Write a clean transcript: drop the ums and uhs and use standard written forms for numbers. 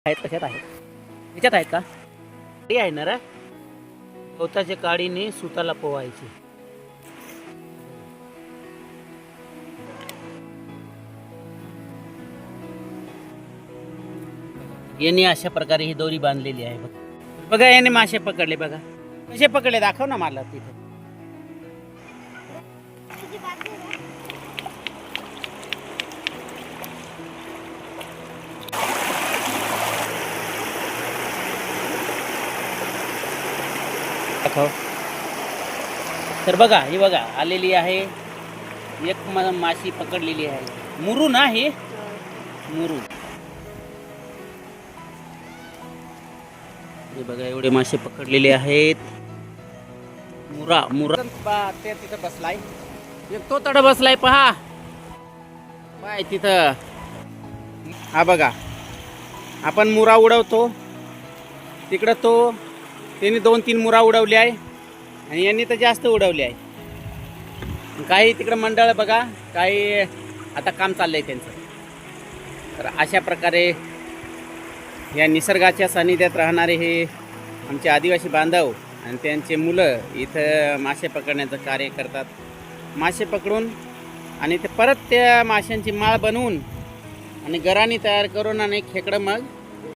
आहेत कशात आहेत ह्याच्यात आहेत का ते आहे ना रे गवताच्या काडीने सुताला पोवायची. यांनी अशा प्रकारे ही दोरी बांधलेली आहे बघा. याने मासे पकडले बघा. कसे पकडले दाखव ना मला तिथे. दाखव. तर बघा ही बघा आलेली आहे. एक माशी पकडलेली आहे. मुरू ना हे मुरू. हे बघा एवढे मासे पकडलेले आहेत. मुरा मुरा ते तिथं बसलाय. एक तो तड बसलाय पहा बाय तिथं. हा बघा आपण मुरा उडवतो तिकडं तो त्यांनी 2-3 मुरा उडवले आहे आणि यांनी तर जास्त उडवले आहे. काही तिकडं मंडळ बघा काही आता काम चाललंय त्यांचं. तर अशा प्रकारे या निसर्गाच्या सानिध्यात राहणारे हे आमचे आदिवासी बांधव आणि त्यांचे मुलं इथं मासे पकडण्याचं कार्य करतात. मासे पकडून आणि ते परत त्या माशांची माळ बनवून आणि गराणी तयार करून आणि खेकडं मग